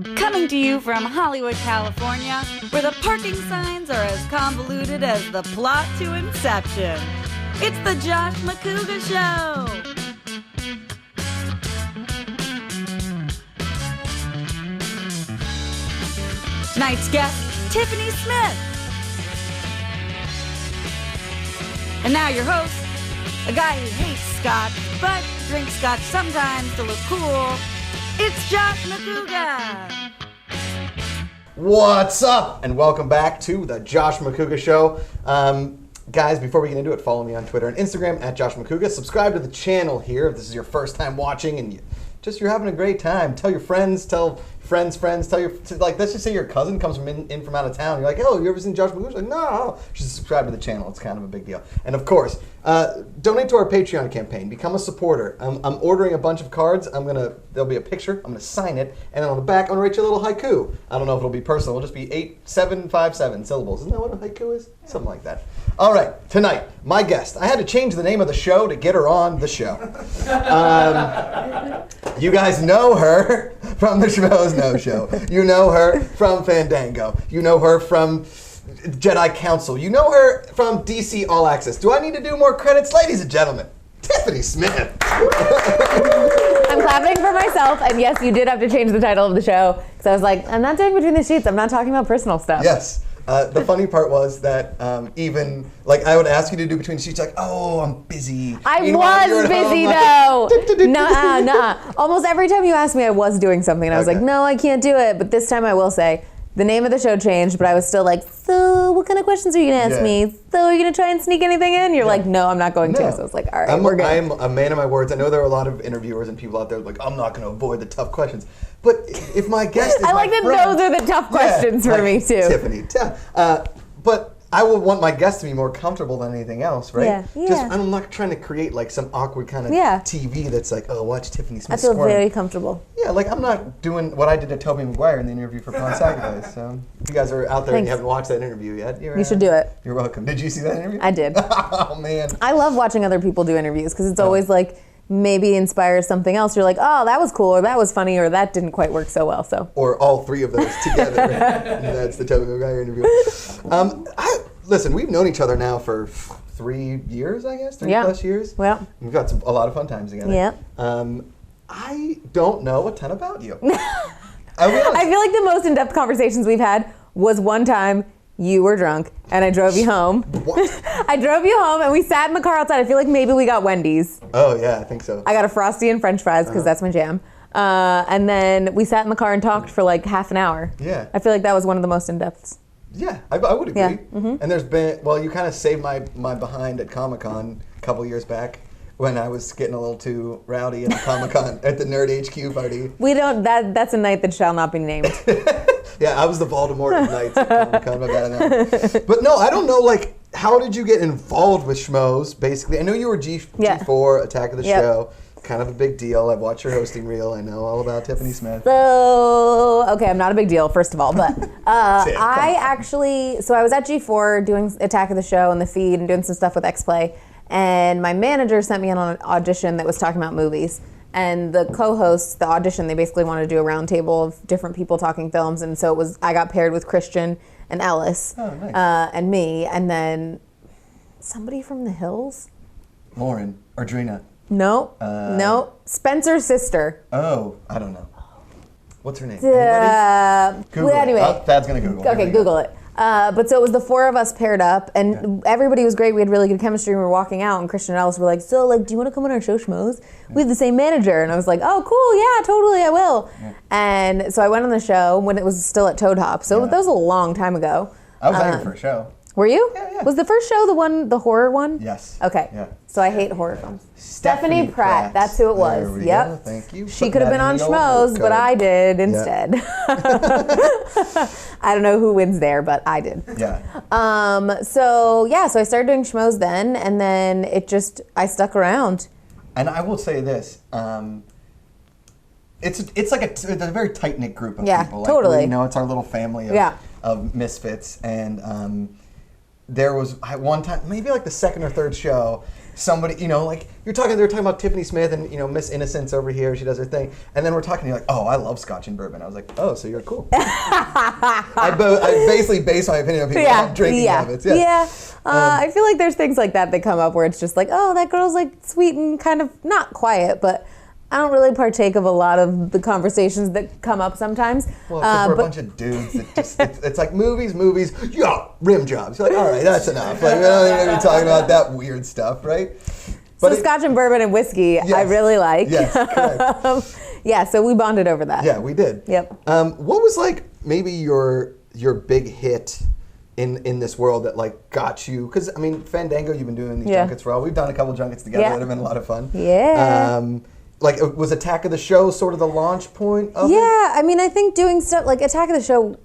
Coming to you from Hollywood, California, where the parking signs are as convoluted as the plot to Inception. It's the Josh Macuga Show! Tonight's guest, Tiffany Smith. And now your host, a guy who hates scotch, but drinks scotch sometimes to look cool. It's Josh Macuga. What's up? And welcome back to the Josh Macuga Show. Guys, before we get into it, follow me on Twitter and Instagram at Josh Macuga. Subscribe to the channel here if this is your first time watching and you're having a great time. Tell your friends, tell friends, tell your, let's just say your cousin comes in from out of town. You're like, oh, you ever seen Josh Macuga? Like, no. You should subscribe to the channel. It's kind of a big deal. And of course, donate to our Patreon campaign. Become a supporter. I'm ordering a bunch of cards. There'll be a picture. I'm going to sign it. And then on the back, I'm going to write you a little haiku. I don't know if it'll be personal. It'll just be 8757 syllables. Isn't that what a haiku is? Something like that. All right. Tonight, my guest. I had to change the name of the show to get her on the show. You guys know her from the Schmoes Know show. You know her from Fandango. You know her from Jedi Council. You know her from DC All Access. Do I need to do more credits? Ladies and gentlemen, Tiffany Smith. I'm clapping for myself, and yes, you did have to change the title of the show, because I was like, I'm not doing Between the Sheets. I'm not talking about personal stuff. Yes. The funny part was that even, I would ask you to do Between the Sheets, like, oh, I'm busy. I was busy, though. Nuh-uh. Almost every time you asked me, I was doing something, and I was like, no, I can't do it. But this time I will say, the name of the show changed, but I was still like, so what kind of questions are you going to ask me? So are you going to try and sneak anything in? You're like, no, I'm not going to. So I was like, all right, we're good. I'm a man of my words. I know there are a lot of interviewers and people out there like, I'm not going to avoid the tough questions. But if my guest is I like that those are the tough questions for me, too. Tiffany. But I would want my guest to be more comfortable than anything else, right? Yeah. I'm not trying to create some awkward kind of TV that's like, oh, watch Tiffany Smith I feel squirm. very comfortable. Yeah, I'm not doing what I did to Tobey Maguire in the interview for Pawn Sacrifice. So if you guys are out there and you haven't watched that interview yet, you should do it. You're welcome. Did you see that interview? I did. Oh, man. I love watching other people do interviews because it's always maybe inspires something else. You're like, oh, that was cool, or that was funny, or that didn't quite work so well. So. Or all three of those together. And that's the Tobey Maguire interview. Listen, we've known each other now for 3 years, I guess, 3 plus years. Yeah. We've got a lot of fun times together. Yeah. I don't know a ton about you. I feel like the most in-depth conversations we've had was one time you were drunk and I drove you home. What? I drove you home and we sat in the car outside. I feel like maybe we got Wendy's. Oh, yeah, I think so. I got a Frosty and French fries because that's my jam. And then we sat in the car and talked for half an hour. Yeah. I feel like that was one of the most in-depths. Yeah, I would agree. Yeah. Mm-hmm. And there's been, you kind of saved my behind at Comic-Con a couple years back when I was getting a little too rowdy at Comic-Con at the Nerd HQ party. We don't, that's a night that shall not be named. Yeah, I was the Voldemort of nights at Comic-Con. But no, I don't know, how did you get involved with Schmoes, basically? I know you were G4, Attack of the Show. Kind of a big deal. I've watched your hosting reel. I know all about Tiffany Smith. So, okay, I'm not a big deal, first of all, but I was at G4 doing Attack of the Show and the feed and doing some stuff with X-Play, and my manager sent me on an audition that was talking about movies. And the co-hosts, the audition, they basically wanted to do a round table of different people talking films, and so I got paired with Christian and Ellis and me, and then somebody from the Hills? Lauren, Ardrina. No, Spencer's sister. Oh, I don't know. What's her name? Google anyway. Thad's going to Google. Okay, Google it. But so it was the four of us paired up, and everybody was great. We had really good chemistry. We were walking out, and Christian and Alice were like, so, do you want to come on our show, Schmoes? We have the same manager. And I was like, oh, cool, yeah, totally, I will. Yeah. And so I went on the show when it was still at Toad Hop. So that was a long time ago. I was at your first show. Were you? Yeah. Was the first show the horror one? Yes. Okay. Yeah. So I hate horror films. Stephanie Pratt. That's who it was. There we yep. go. Thank you. She could have been on Schmoes, but I did instead. I don't know who wins there, but I did. Yeah. So I started doing Schmoes then, and then I stuck around. And I will say this. It's a very tight-knit group of people. Totally. It's our little family of misfits, and there was one time, maybe the second or third show, somebody, like they're talking about Tiffany Smith and Miss Innocence over here. She does her thing, and then we're talking. You're like, oh, I love Scotch and bourbon. I was like, oh, so you're cool. I basically base my opinion on people on drinking habits. Yeah. I feel like there's things like that come up where it's just like, oh, that girl's like sweet and kind of not quiet, but I don't really partake of a lot of the conversations that come up sometimes. Well, because we're a bunch of dudes that just, it's like movies, yeah, rim jobs. You're like, all right, that's enough. Like, we don't need to be talking about that weird stuff, right? But Scotch and bourbon and whiskey, yes, I really like. Yes, correct. Yeah, so we bonded over that. Yeah, we did. Yep. What was like maybe your big hit in this world that like got you? Because I mean, Fandango, you've been doing these junkets for a while. We've done a couple junkets together that have been a lot of fun. Yeah. Like, was Attack of the Show sort of the launch point of it? Yeah, I mean, I think doing stuff like Attack of the Show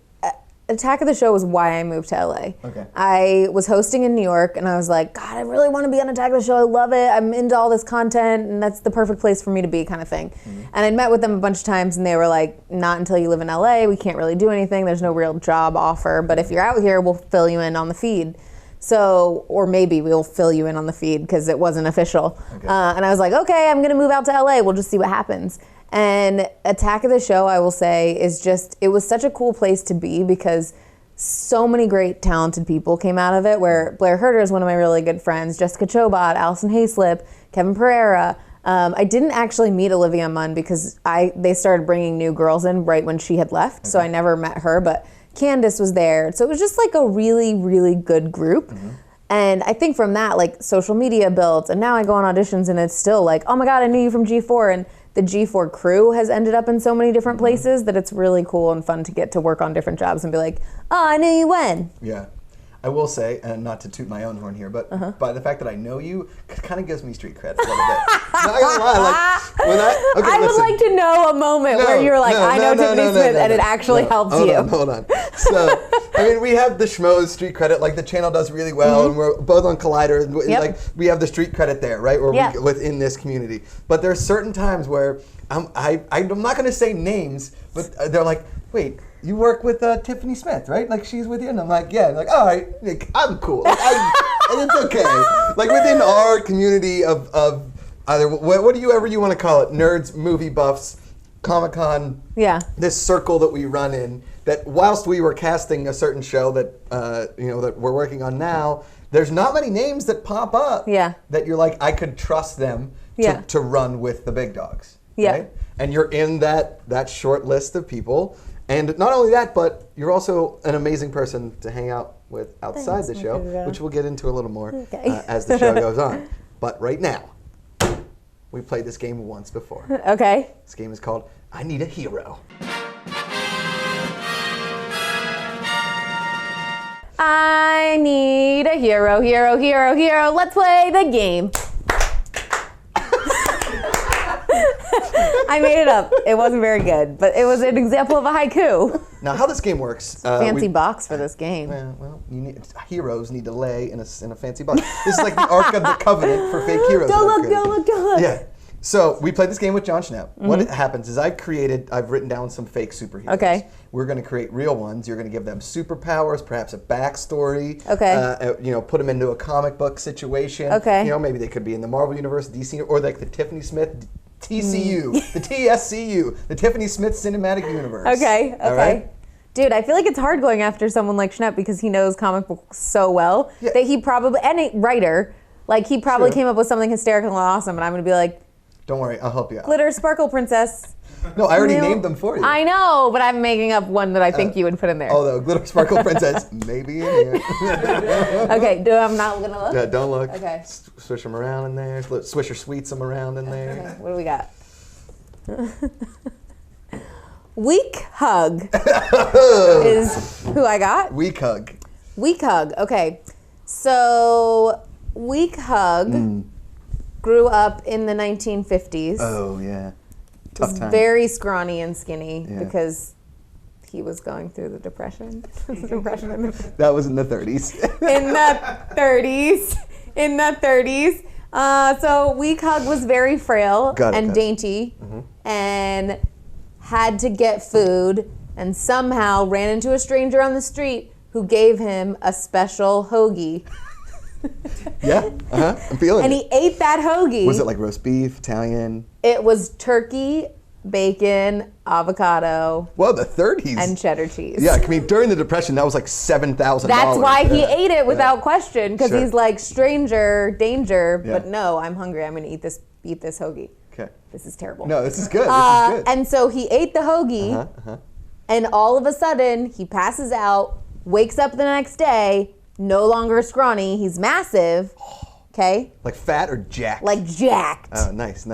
was why I moved to LA. Okay. I was hosting in New York, and I was like, God, I really want to be on Attack of the Show. I love it. I'm into all this content, and that's the perfect place for me to be, kind of thing. Mm-hmm. And I'd met with them a bunch of times, and they were like, not until you live in LA. We can't really do anything. There's no real job offer. But if you're out here, we'll fill you in on the feed. So, or maybe we'll fill you in on the feed because it wasn't official. Okay. And I was like, okay, I'm going to move out to LA. We'll just see what happens. And Attack of the Show, I will say, it was such a cool place to be because so many great talented people came out of it, where Blair Herter is one of my really good friends, Jessica Chobot, Allison Hayslip, Kevin Pereira. I didn't actually meet Olivia Munn because they started bringing new girls in right when she had left, so I never met her, but Candace was there. So it was just like a really, really good group. Mm-hmm. And I think from that, like, social media built, and now I go on auditions and it's still like, oh my God, I knew you from G4. And the G4 crew has ended up in so many different places that it's really cool and fun to get to work on different jobs and be like, oh, I knew you when. Yeah. I will say, and not to toot my own horn here, but by the fact that I know you, it kind of gives me street cred a little bit. Not gonna lie, I would like to know a moment where you're like, I know Tiffany Smith, and it actually helps you. Hold on. So, I mean, we have the Schmoes street credit, like the channel does really well, and we're both on Collider, and like we have the street credit there, right? Or within this community. But there are certain times where I'm not gonna say names, but they're like, wait, you work with Tiffany Smith, right? Like, she's with you? And I'm like, yeah. Like, all right, like, I'm cool. Like, and it's okay. Like, within our community of either, what do you want to call it? Nerds, movie buffs, Comic-Con. Yeah. This circle that we run in, that whilst we were casting a certain show that, that we're working on now, there's not many names that pop up that you're like, I could trust them to run with the big dogs. Yeah. Right? And you're in that short list of people. And not only that, but you're also an amazing person to hang out with outside the show, which we'll get into a little more as the show goes on. But right now, we played this game once before. Okay. This game is called I Need a Hero. I need a hero, hero, hero, hero. Let's play the game. I made it up. It wasn't very good, but it was an example of a haiku. Now, how this game works... fancy box for this game. Well, heroes need to lay in a fancy box. This is like the Ark of the Covenant for fake heroes. Don't look. Yeah. So, we played this game with John Schnepp. Mm-hmm. What happens is I've written down some fake superheroes. Okay. We're going to create real ones. You're going to give them superpowers, perhaps a backstory. Okay. Put them into a comic book situation. Okay. Maybe they could be in the Marvel Universe, DC, or like the Tiffany Smith... TCU, the TSCU, the Tiffany Smith Cinematic Universe. Okay. All right? Dude, I feel like it's hard going after someone like Schnepp because he knows comic books so well that he probably, and a writer, like he probably came up with something hysterical and awesome, and I'm going to be like, don't worry, I'll help you out. Glitter Sparkle Princess. No, I already named them for you. I know, but I'm making up one that I think you would put in there. Oh, the Glitter Sparkle Princess, maybe in here. Okay, I'm not going to look? Yeah, don't look. Okay. Swish them around in there. Swisher Sweets them around in there. Okay, what do we got? Weak Hug is who I got. Weak Hug. Weak Hug, okay. So, Weak Hug grew up in the 1950s. Oh, yeah. Tough time. Very scrawny and skinny because he was going through the Depression. That was in the 30s. In the 30s. So Weak Hug was very frail and dainty and had to get food and somehow ran into a stranger on the street who gave him a special hoagie. Yeah, I'm feeling And it. he ate that hoagie. Was it like roast beef, Italian? It was turkey, bacon, avocado, Well, the 30s. and cheddar cheese. Yeah, I mean, during the Depression, that was like $7,000. That's why he ate it without question, because Sure. he's like, stranger, danger, Yeah. but no, I'm hungry. I'm going to eat this hoagie. Okay. This is terrible. No, this is good. This is good. And so he ate the hoagie, and all of a sudden, he passes out, wakes up the next day, no longer scrawny. He's massive, okay? Like fat or jacked? Like jacked. Oh, nice.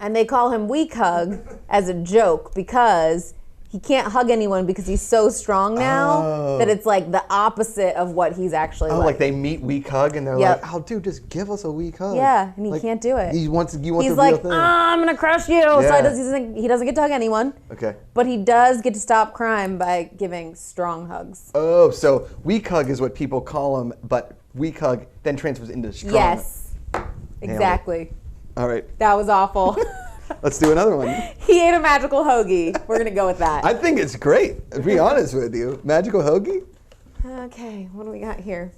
And they call him Weak Hug as a joke because he can't hug anyone because he's so strong now that it's like the opposite of what he's actually like. Like they meet Weak Hug and they're Yep. like, oh, dude, just give us a weak hug. Yeah, and he Like, can't do it. You want He's the like, real thing. I'm going to crush you. So Yeah. he doesn't get to hug anyone. Okay. But he does get to stop crime by giving strong hugs. Oh, so Weak Hug is what people call him, but Weak Hug then transfers into strong. Yes, exactly. All right, That was awful. let's do another one. He ate a magical hoagie. We're going to go with that. I think it's great, to be honest with you. Magical hoagie? Okay, what do we got here?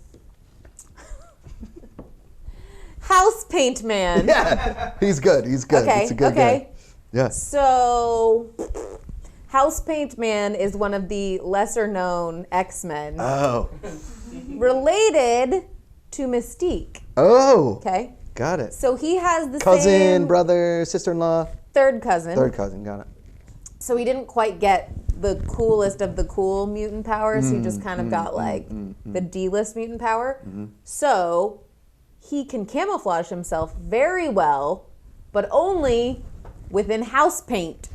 House Paint Man. Yeah, he's good. Okay, It's a good okay. guy. Yeah. So, House Paint Man is one of the lesser known X-Men Oh. related to Mystique. Oh. Okay? Got it. So he has the Cousin, same brother, sister-in-law. third cousin. Third cousin, got it. So he didn't quite get the coolest of the cool mutant powers. He just kind of got like the D-list mutant power. So he can camouflage himself very well, but only within house paint.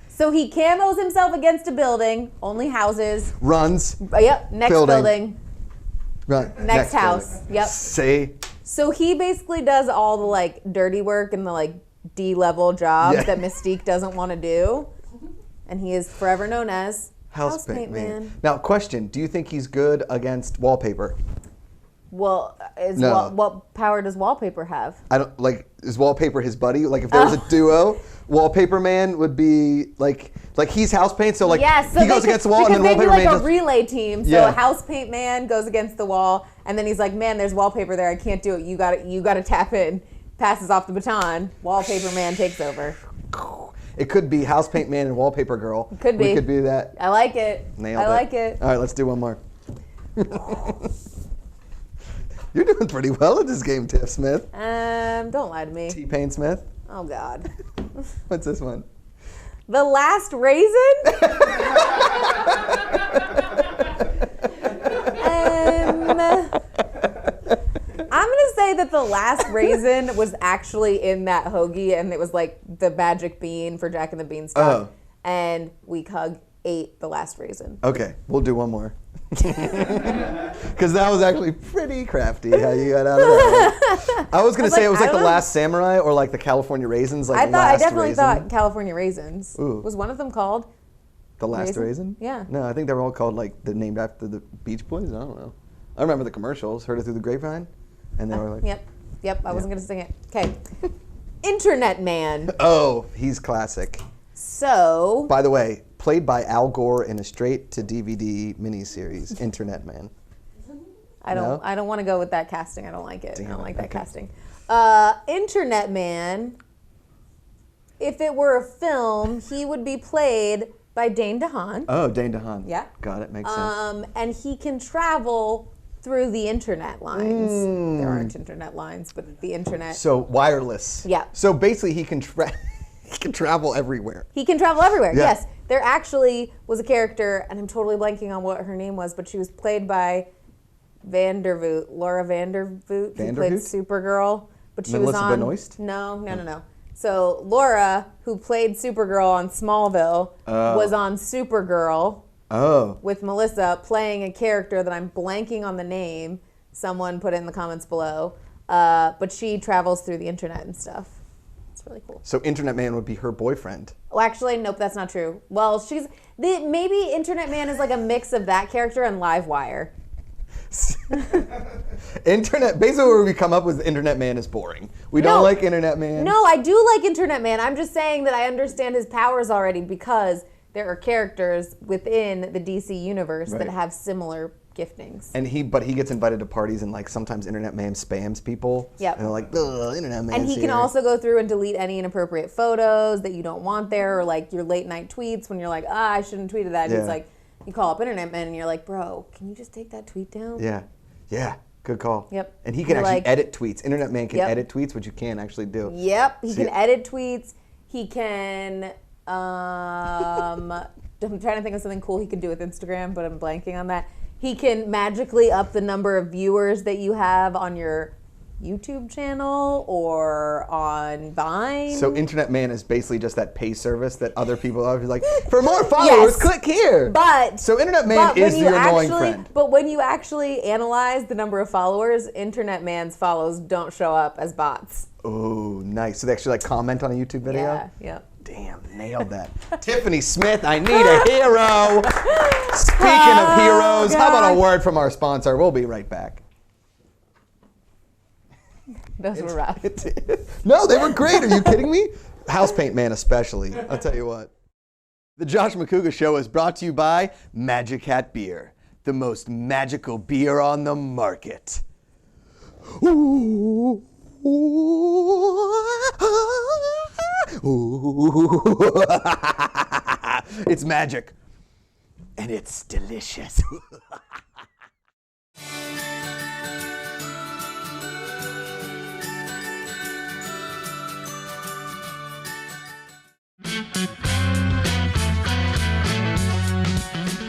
So he camos himself against a building, only houses. Runs. Yep, next building. Run. Next house. building. Yep. Say. So he basically does all the like dirty work and the like D-level jobs Yeah. that Mystique doesn't want to do. And he is forever known as House Paint Man. Now, question. Do you think he's good against wallpaper? Well, No. what power does wallpaper have? I don't like. Is wallpaper his buddy? Like, if there was a duo, Wallpaper Man would be like he's house paint. So like Yes, so he goes against the wall, and then Wallpaper like Man a just relay team. So Yeah. House Paint Man goes against the wall, and then he's like, "Man, there's wallpaper there. I can't do it. You got to tap in." Passes off the baton. Wallpaper Man takes over. It could be House Paint Man and Wallpaper Girl. It could be. We could be that. I like it. Nailed I like it. All right, let's do one more. You're doing pretty well at this game, Tiff Smith. Don't lie to me. T-Pain Smith. Oh God. What's this one? The Last Raisin? I'm going to say that the Last Raisin was actually in that hoagie, and it was like the magic bean for Jack and the Beanstalk. Oh. And Weak Hug ate the Last Raisin. Okay, we'll do one more. Because that was actually pretty crafty how you got out of that. I was going to say it was like the Last Samurai or like the California Raisins. Like I Last definitely Raisin. thought California Raisins. Ooh. Was one of them called? The Last Raisin? Yeah. No, I think they were all called like they're named after the Beach Boys. I don't know. I remember the commercials. Heard it through the grapevine, and they were like, Yep. I wasn't going to sing it. Okay. Internet Man. "Oh, he's classic." So. By the way, played by Al Gore in a straight-to-DVD miniseries, Internet Man. I don't. No? I don't want to go with that casting. I don't like it. I Damn don't it, like that okay. casting. Internet Man. If it were a film, he would be played by Dane DeHaan. Oh, Dane DeHaan. Yeah. Got it. Makes sense. And he can travel through the internet lines. There aren't internet lines, but the internet. So wireless. Yeah. So basically, he can he can travel everywhere. He can travel everywhere. Yeah. Yes. There actually was a character, and I'm totally blanking on what her name was, but she was played by Laura Vandervoot, who played Vandervoot? Supergirl. But she Melissa was on. Benoist? No. So Laura, who played Supergirl on Smallville, was on Supergirl Oh. with Melissa playing a character that I'm blanking on the name. Someone put it in the comments below. But she travels through the internet and stuff. It's really cool. So Internet Man would be her boyfriend. Well, actually, nope, that's not true. Well, maybe Internet Man is like a mix of that character and Livewire. Basically where we come up with Internet Man is boring. We don't like Internet Man. No, I do like Internet Man. I'm just saying that I understand his powers already because there are characters within the DC universe that Right. have similar giftings. And but he gets invited to parties, and like sometimes Internet Man spams people. Yep. And they're like, ugh, Internet Man. And he can also go through and delete any inappropriate photos that you don't want there, or like your late night tweets when you're like, I shouldn't have tweeted that. Yeah. He's like, you call up Internet Man and you're like, bro, can you just take that tweet down? Yeah. Yeah. Good call. Yep. And he can You're actually like, edit tweets. Internet Man can Yep. edit tweets, which you can't actually do. Yep. He can edit tweets. He can, I'm trying to think of something cool he can do with Instagram, but I'm blanking on that. He can magically up the number of viewers that you have on your YouTube channel or on Vine. So Internet Man is basically just that pay service that other people are like, for more followers, click here. But so Internet Man is your annoying friend. But when you actually analyze the number of followers, Internet Man's follows don't show up as bots. Oh, nice. So they actually like comment on a YouTube video? Yeah, yeah. Damn, nailed that. Tiffany Smith, I need a hero. Speaking of heroes, how about a word from our sponsor? We'll be right back. Those were rough. No, they were great. Are you kidding me? House Paint Man especially. I'll tell you what. The Josh Macuga Show is brought to you by Magic Hat Beer, the most magical beer on the market. Ooh. It's magic, and it's delicious.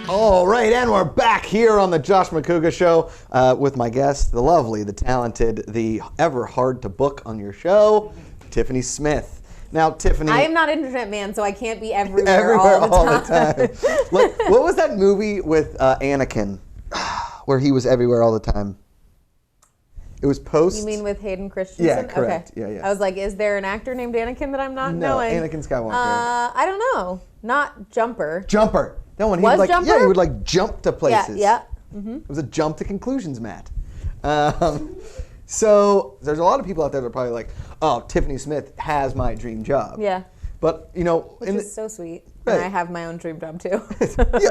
All right, and we're back here on the Josh Macuga Show with my guest, the lovely, the talented, the ever hard to book on your show, Tiffany Smith. Now, Tiffany, I am not Internet Man, so I can't be everywhere all the time. Like, what was that movie with Anakin, where he was everywhere all the time? It was Post. You mean with Hayden Christensen? Yeah, correct. Okay. Yeah. I was like, is there an actor named Anakin that I'm not knowing? Anakin Skywalker. I don't know. Not Jumper. Jumper. That one. He Was would, like, Jumper? Yeah, he would like jump to places. Yeah. Mm-hmm. It was a jump to conclusions, Matt. So there's a lot of people out there that are probably like, oh, Tiffany Smith has my dream job. Yeah. But, you know. Which is so sweet. Right. And I have my own dream job too. Yeah,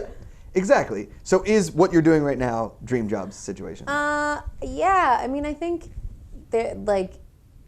exactly. So is what you're doing right now dream jobs situation? Yeah. I mean, I think that, like,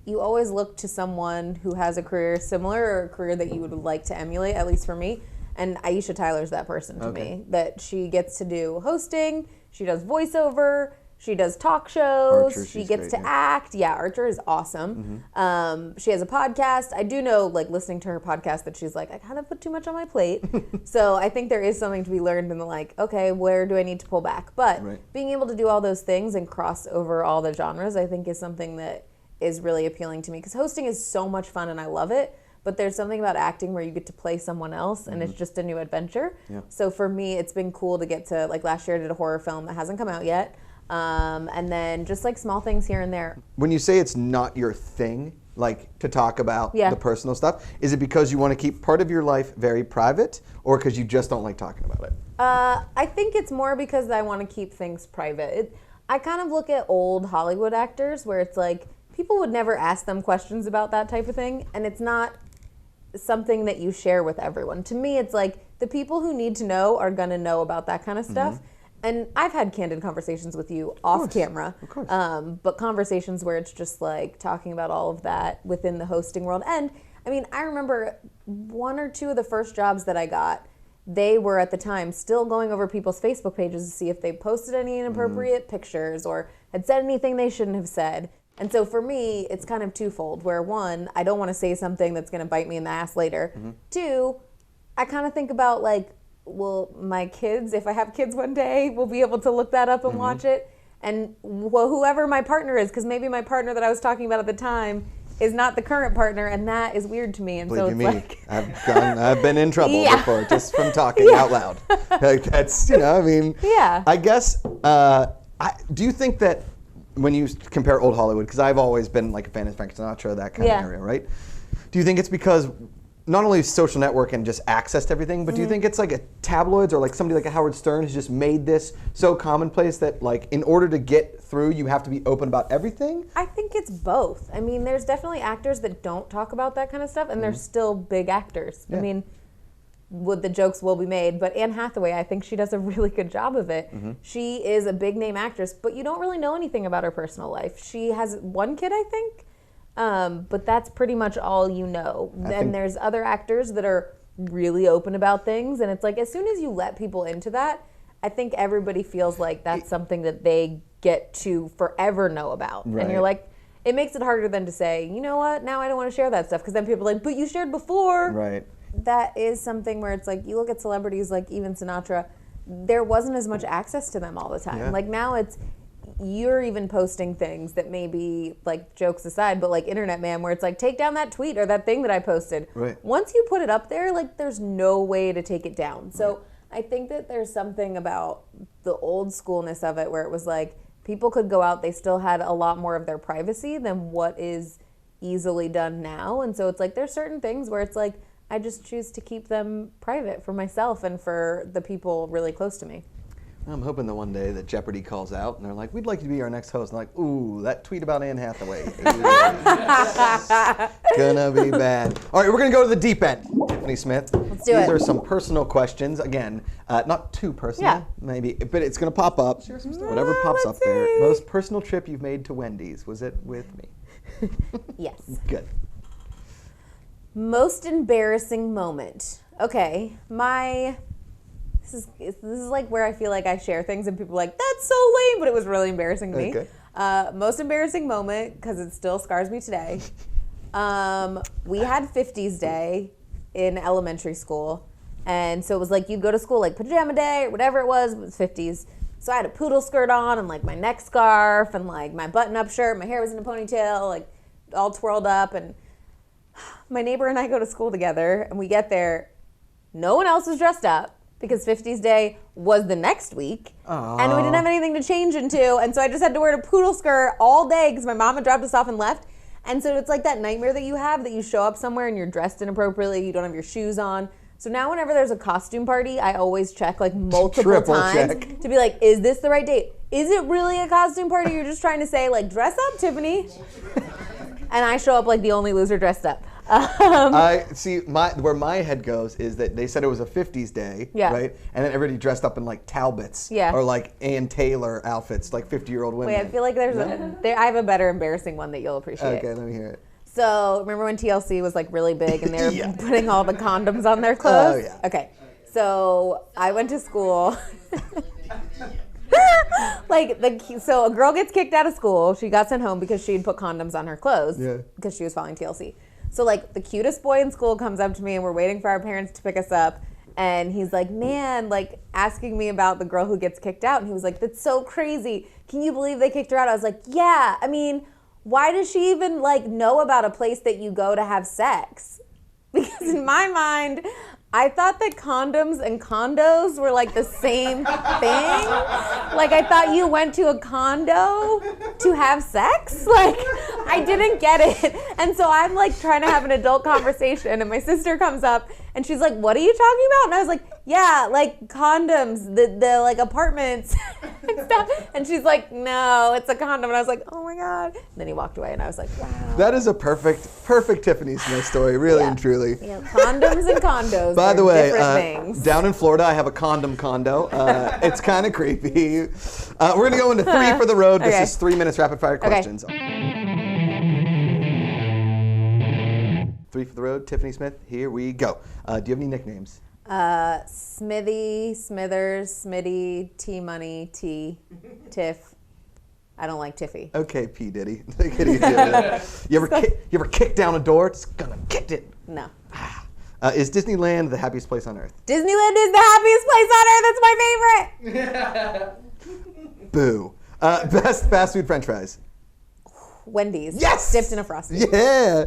you always look to someone who has a career similar or a career that you would like to emulate, at least for me. And Aisha Tyler's that person to me. That she gets to do hosting, she does voiceover, she does talk shows, Archer, she gets to act. Yeah, Archer is awesome. Mm-hmm. She has a podcast. I do know, like, listening to her podcast, that she's like, I kind of put too much on my plate. So I think there is something to be learned in the, like, okay, where do I need to pull back? But being able to do all those things and cross over all the genres, I think is something that is really appealing to me. Because hosting is so much fun and I love it. But there's something about acting where you get to play someone else and it's just a new adventure. Yeah. So for me, it's been cool to get to, like, last year I did a horror film that hasn't come out yet. And then just like small things here and there. When you say it's not your thing, like to talk about the personal stuff, is it because you want to keep part of your life very private or because you just don't like talking about it? I think it's more because I want to keep things private. I kind of look at old Hollywood actors where it's like people would never ask them questions about that type of thing. And it's not something that you share with everyone. To me, it's like the people who need to know are going to know about that kind of stuff. Mm-hmm. And I've had candid conversations with you off camera, but conversations where it's just like talking about all of that within the hosting world. And I mean, I remember one or two of the first jobs that I got, they were at the time still going over people's Facebook pages to see if they posted any inappropriate pictures or had said anything they shouldn't have said. And so for me, it's kind of twofold, where one, I don't want to say something that's going to bite me in the ass later. Mm-hmm. Two, I kind of think about, like, well, my kids, if I have kids one day, will be able to look that up and watch it. And whoever my partner is, because maybe my partner that I was talking about at the time is not the current partner, and that is weird to me. And believe so it's me, like I've been in trouble before just from talking out loud. Like, that's, I mean, I guess, do you think that when you compare old Hollywood, because I've always been like a fan of Frank Sinatra, that kind of area, right? Do you think it's because not only social network and just access to everything, but do you think it's like a tabloids or like somebody like a Howard Stern has just made this so commonplace that, like, in order to get through, you have to be open about everything? I think it's both. I mean, there's definitely actors that don't talk about that kind of stuff, and they're still big actors. I mean, the jokes will be made. But Anne Hathaway, I think she does a really good job of it. Mm-hmm. She is a big name actress, but you don't really know anything about her personal life. She has one kid, I think, but that's pretty much all you know. And there's other actors that are really open about things, and it's like as soon as you let people into that, I think everybody feels like that's something that they get to forever know about. Right. And you're like, it makes it harder than to say, you know what, now I don't want to share that stuff, because then people are like, but you shared before. Right. That is something where it's like, you look at celebrities like even Sinatra, there wasn't as much access to them all the time. Yeah. Like now it's, you're even posting things that maybe, like, jokes aside, but like Internet Man, where it's like, take down that tweet or that thing that I posted. Right. Once you put it up there, like, there's no way to take it down. So I think that there's something about the old schoolness of it where it was like, people could go out, they still had a lot more of their privacy than what is easily done now. And so it's like, there's certain things where it's like, I just choose to keep them private for myself and for the people really close to me. I'm hoping that one day that Jeopardy calls out and they're like, we'd like you to be our next host. And they're like, ooh, that tweet about Anne Hathaway. Gonna be bad. All right, we're gonna go to the deep end. Tiffany Smith. Let's do it. These are some personal questions. Again, not too personal, maybe, but it's gonna pop up. Share some stories. Whatever pops up there. Most personal trip you've made to Wendy's, was it with me? Yes. Good. Most embarrassing moment. Okay, This is like where I feel like I share things and people are like, that's so lame, but it was really embarrassing to me. Most embarrassing moment, because it still scars me today. We had 50s day in elementary school. And so it was like, you'd go to school like pajama day or whatever it was 50s. So I had a poodle skirt on and like my neck scarf and like my button-up shirt. My hair was in a ponytail, like all twirled up. And my neighbor and I go to school together and we get there. No one else was dressed up, because 50s day was the next week. Aww. And we didn't have anything to change into. And so I just had to wear a poodle skirt all day because my mom had dropped us off and left. And so it's like that nightmare that you have, that you show up somewhere and you're dressed inappropriately, you don't have your shoes on. So now whenever there's a costume party, I always check like multiple times to be like, is this the right date? Is it really a costume party? You're just trying to say like, dress up, Tiffany. And I show up like the only loser dressed up. I see. Where my head goes is that they said it was a 50s day, right? And then everybody dressed up in like Talbots, or like Ann Taylor outfits, like 50-year-old women. Wait, I feel like I have a better embarrassing one that you'll appreciate. Okay, let me hear it. So remember when TLC was like really big and they were putting all the condoms on their clothes? Oh yeah. Okay, so I went to school. So a girl gets kicked out of school. She got sent home because she'd put condoms on her clothes because she was following TLC. So like the cutest boy in school comes up to me and we're waiting for our parents to pick us up. And he's like, man, like asking me about the girl who gets kicked out. And he was like, that's so crazy. Can you believe they kicked her out? I was like, yeah, I mean, why does she even like know about a place that you go to have sex? Because in my mind, I thought that condoms and condos were like the same thing. Like I thought you went to a condo to have sex. Like I didn't get it. And so I'm like trying to have an adult conversation and my sister comes up and she's like, what are you talking about? And I was like, yeah, like condoms, the like apartments and stuff. And she's like, no, it's a condom. And I was like, oh my God. And then he walked away and I was like, wow. That is a perfect Tiffany Smith story, really and truly. Yeah, condoms and condos. By the way, down in Florida, I have a condom condo. It's kind of creepy. We're going to go into 3 for the road. Okay. This is 3 minutes rapid fire questions. 3 for the road. Tiffany Smith, here we go. Do you have any nicknames? Smithy, Smithers, Smitty, T-Money, T, Tiff. I don't like Tiffy. Okay, P. Diddy. Take it easy. You ever kick down a door? Just gonna kicked it. No. Is Disneyland the happiest place on earth? Disneyland is the happiest place on earth. That's my favorite. Boo. Best fast food French fries. Wendy's. Yes. Dipped in a Frosty. Yeah.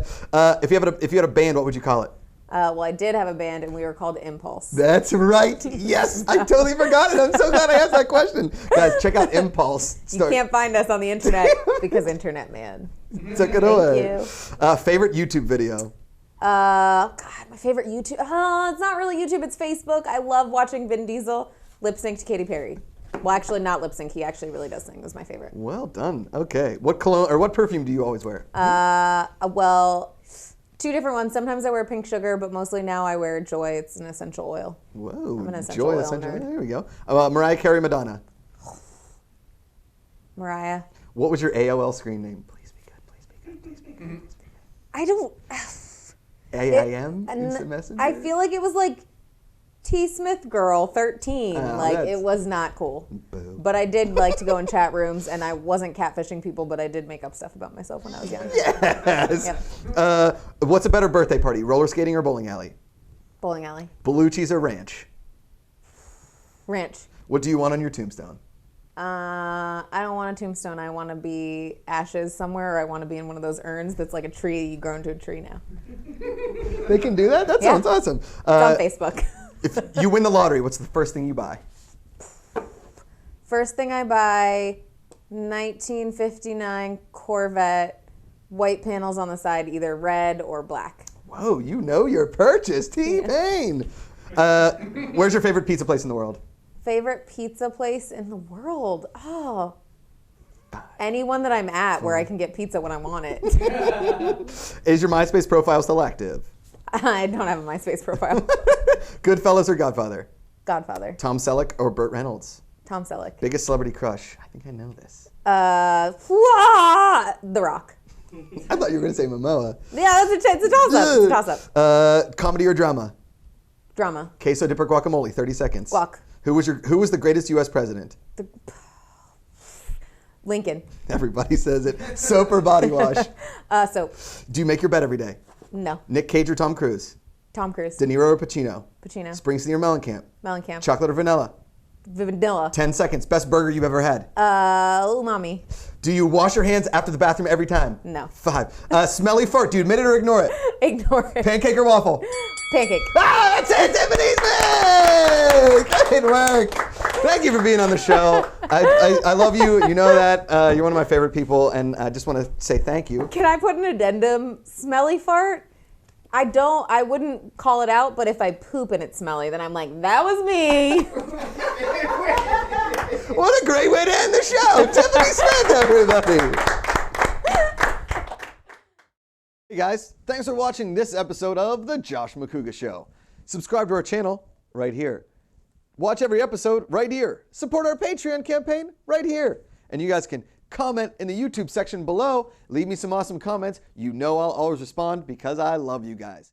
If you had a band, what would you call it? Well, I did have a band, and we were called Impulse. That's right. Yes, I totally forgot it. I'm so glad I asked that question. Guys, check out Impulse. You can't find us on the internet because Internet Man. Took it away. Thank you. Favorite YouTube video? God, my favorite YouTube. It's not really YouTube. It's Facebook. I love watching Vin Diesel lip sync to Katy Perry. Well, actually, not lip sync. He actually really does sing. It was my favorite. Well done. Okay. What cologne or what perfume do you always wear? Well, 2 different ones. Sometimes I wear pink sugar, but mostly now I wear Joy. It's an essential oil. Whoa, I'm an essential Joy oil essential. nerd. There we go. Mariah Carey, Madonna. Mariah. What was your AOL screen name? Please be good. Please be good. Please be good. Please be good. I don't. AIM? Instant Messenger? I feel like it was like T. Smith Girl 13. Like that's- it was not cool. Boo. But I did like to go in chat rooms, and I wasn't catfishing people, but I did make up stuff about myself when I was young. Yes. Yep. What's a better birthday party? Roller skating or bowling alley? Bowling alley. Bellucci's or ranch? Ranch. What do you want on your tombstone? I don't want a tombstone. I want to be ashes somewhere, or I want to be in one of those urns that's like a tree. You grow into a tree now. They can do that? That sounds awesome. It's on Facebook. If you win the lottery, what's the first thing you buy? First thing I buy, 1959 Corvette, white panels on the side, either red or black. Whoa, you know your purchase. T-Pain. Where's your favorite pizza place in the world? Favorite pizza place in the world? Oh. Anyone that I'm at where I can get pizza when I want it. Is your MySpace profile still active? I don't have a MySpace profile. Goodfellas or Godfather? Godfather. Tom Selleck or Burt Reynolds? Tom Selleck. Biggest celebrity crush? I think I know this. The Rock. I thought you were going to say Momoa. Yeah, it's a toss-up. It's a toss-up. Comedy or drama? Drama. Queso dip or guacamole? 30 seconds. Guac. Who was the greatest U.S. president? Lincoln. Everybody says it. Soap or body wash? Soap. Do you make your bed every day? No. Nick Cage or Tom Cruise? Tom Cruise. De Niro or Pacino? Pacino. Springsteen or Mellencamp? Mellencamp. Chocolate or vanilla? Vanilla. 10 seconds. Best burger you've ever had? Umami. Do you wash your hands after the bathroom every time? No. 5. Smelly fart. Do you admit it or ignore it? Ignore it. Pancake or waffle? Pancake. Ah, that's it, Tiffany Smith! Great work. Thank you for being on the show. I love you. You know that. You're one of my favorite people, and I just want to say thank you. Can I put an addendum? Smelly fart? I wouldn't call it out, but if I poop and it's smelly, then I'm like, that was me. What a great way to end the show. Tiffany Smith, everybody. Hey guys, thanks for watching this episode of The Josh Macuga Show. Subscribe to our channel right here. Watch every episode right here. Support our Patreon campaign right here. And you guys can comment in the YouTube section below. Leave me some awesome comments. You know I'll always respond because I love you guys.